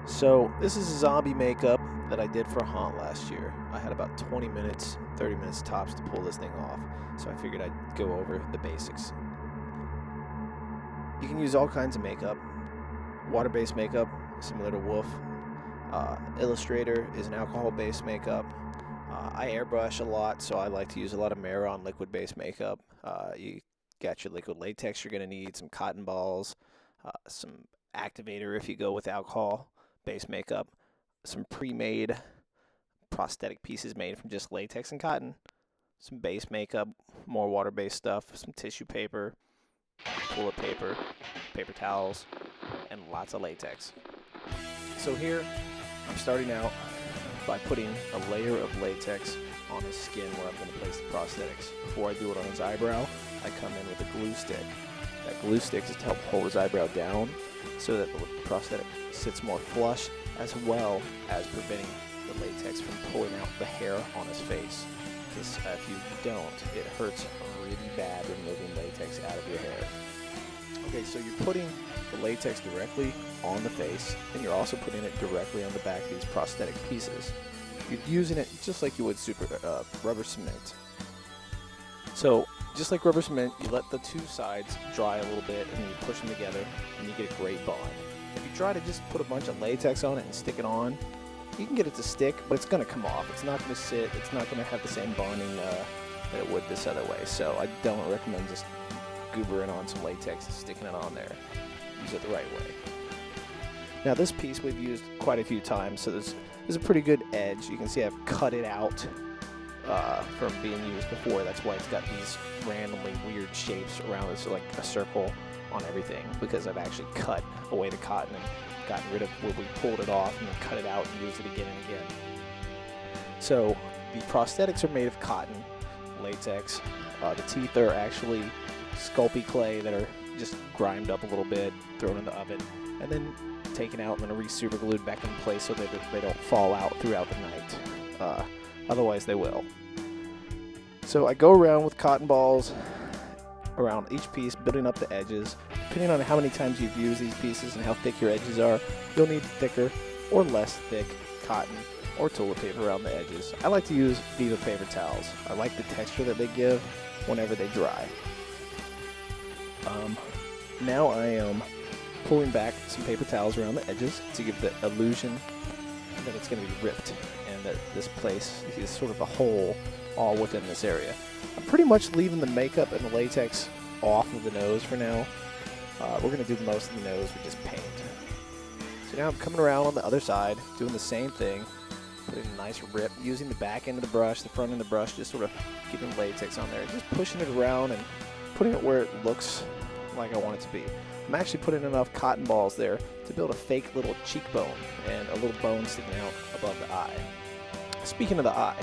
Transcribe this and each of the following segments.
So this is a zombie makeup that I did for a haunt last year. I had about 20 minutes, 30 minutes tops to pull this thing off, so I figured I'd go over the basics. You can use all kinds of makeup. Water-based makeup, similar to Wolf. Illustrator is an alcohol-based makeup. I airbrush a lot, so I like to use a lot of mehron liquid-based makeup. You got your liquid latex you're going to need, some cotton balls, some activator if you go with alcohol-based makeup, some pre-made prosthetic pieces made from just latex and cotton, some base makeup, more water-based stuff, some tissue paper, toilet paper, paper towels, and lots of latex. So here, I'm starting out by putting a layer of latex on his skin where I'm going to place the prosthetics. Before I do it on his eyebrow, I come in with a glue stick. That glue stick is to help hold his eyebrow down so that the prosthetic sits more flush, as well as preventing the latex from pulling out the hair on his face. Because if you don't, it hurts really bad removing latex out of your hair. Okay, so you're putting the latex directly on the face, and you're also putting it directly on the back of these prosthetic pieces. You're using it just like you would rubber cement. So, just like rubber cement, you let the two sides dry a little bit, and then you push them together, and you get a great bond. If you try to just put a bunch of latex on it and stick it on, you can get it to stick, but it's going to come off. It's not going to sit. It's not going to have the same bonding that it would this other way. So I don't recommend just goobering on some latex and sticking it on there. Use it the right way. Now this piece we've used quite a few times, so there's a pretty good edge. You can see I've cut it out from being used before. That's why it's got these randomly weird shapes around it, so like a circle on everything, because I've actually cut away the cotton and gotten rid of where we pulled it off and then cut it out and used it again and again. So the prosthetics are made of cotton, latex. The teeth are actually sculpey clay that are just grimed up a little bit, thrown in the oven, and then taken out and then re-super glued back in place so that they don't fall out throughout the night. Otherwise they will. So I go around with cotton balls around each piece, building up the edges. Depending on how many times you've used these pieces and how thick your edges are, you'll need thicker or less thick cotton or toilet paper around the edges. I like to use Viva paper towels. I like the texture that they give whenever they dry. Now I am pulling back some paper towels around the edges to give the illusion that it's going to be ripped and that this place is sort of a hole all within this area. I'm pretty much leaving the makeup and the latex off of the nose for now. We're going to do most of the nose with just paint. So now I'm coming around on the other side, doing the same thing, putting a nice rip, using the back end of the brush, the front end of the brush, just sort of getting latex on there, just pushing it around and putting it where it looks like I want it to be. I'm actually putting enough cotton balls there to build a fake little cheekbone and a little bone sticking out above the eye. Speaking of the eye,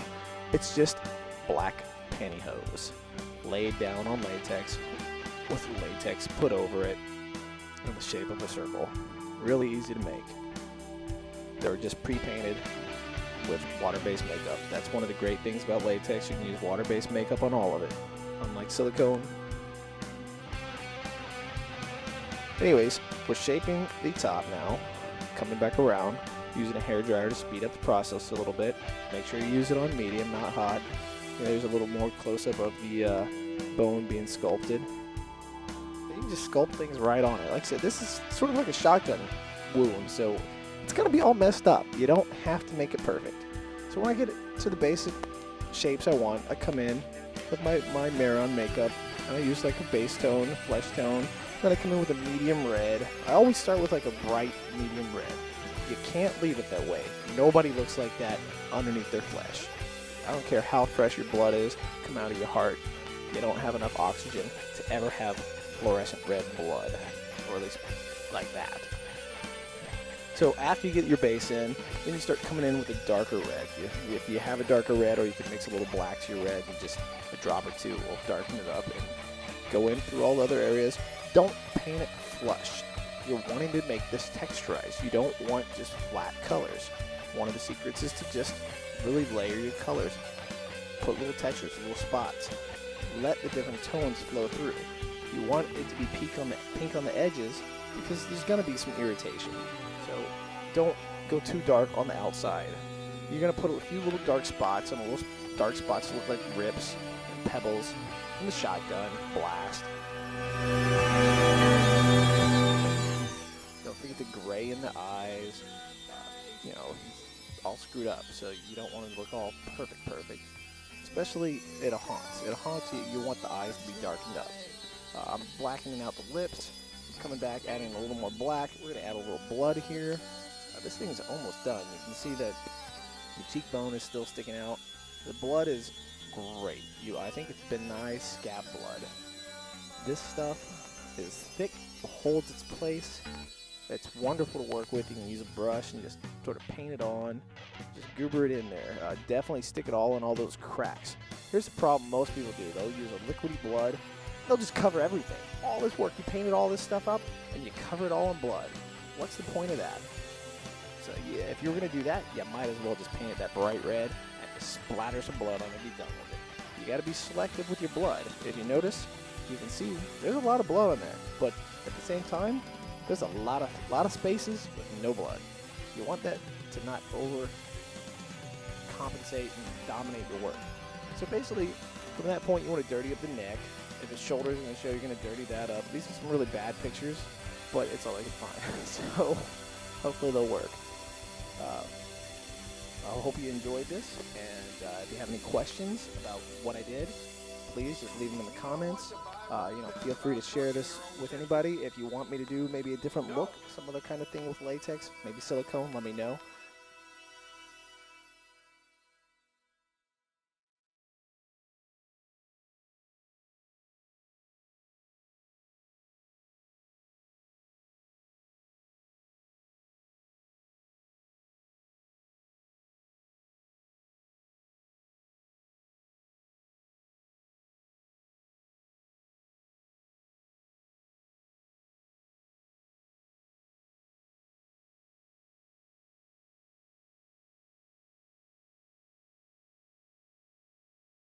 it's just black pantyhose laid down on latex with latex put over it in the shape of a circle. Really easy to make. They're just pre-painted with water-based makeup. That's one of the great things about latex. You can use water-based makeup on all of it, unlike silicone. Anyways, we're shaping the top now, coming back around, using a hairdryer to speed up the process a little bit. Make sure you use it on medium, not hot. There's a little more close-up of the bone being sculpted. You can just sculpt things right on it. Like I said, this is sort of like a shotgun wound, so it's going to be all messed up. You don't have to make it perfect. So when I get it to the basic shapes I want, I come in with my mehron makeup, and I use like a base tone, flesh tone. Then I come in with a medium red. I always start with like a bright medium red. You can't leave it that way. Nobody looks like that underneath their flesh. I don't care how fresh your blood is, come out of your heart. You don't have enough oxygen to ever have fluorescent red blood, or at least like that. So after you get your base in, then you start coming in with a darker red. If you have a darker red, or you can mix a little black to your red, and just a drop or two will darken it up and go in through all the other areas. Don't paint it flush. You're wanting to make this texturized. You don't want just flat colors. One of the secrets is to just really layer your colors. Put little textures, little spots. Let the different tones flow through. You want it to be pink on the edges because there's going to be some irritation. So don't go too dark on the outside. You're going to put a few little dark spots, and little dark spots look like rips and pebbles from the shotgun blast. Don't forget the gray in the eyes. You know, all screwed up, so you don't want to look all perfect. Especially at a haunt. At a haunt, you want the eyes to be darkened up. I'm blackening out the lips, coming back, adding a little more black. We're going to add a little blood here. This thing's almost done. You can see that the cheekbone is still sticking out. The blood is great. I think it's been Nye scab blood. This stuff is thick, holds its place. It's wonderful to work with. You can use a brush and just sort of paint it on. Just goober it in there. Definitely stick it all in all those cracks. Here's the problem most people do. They'll use a liquidy blood. They'll just cover everything. All this work, you painted all this stuff up, and you cover it all in blood. What's the point of that? So yeah, if you were going to do that, you might as well just paint it that bright red and just splatter some blood on it and be done with it. You got to be selective with your blood. If you notice, you can see there's a lot of blood on there, but at the same time, there's a lot of spaces with no blood. You want that to not over compensate and dominate your work. So basically, from that point, you want to dirty up the neck. If it's shoulders, I'm going to show you, you're going to dirty that up. These are some really bad pictures, but it's all I can find. So hopefully they'll work. I hope you enjoyed this, and if you have any questions about what I did, please just leave them in the comments. Feel free to share this with anybody. If you want me to do maybe a different look, some other kind of thing with latex, maybe silicone, let me know.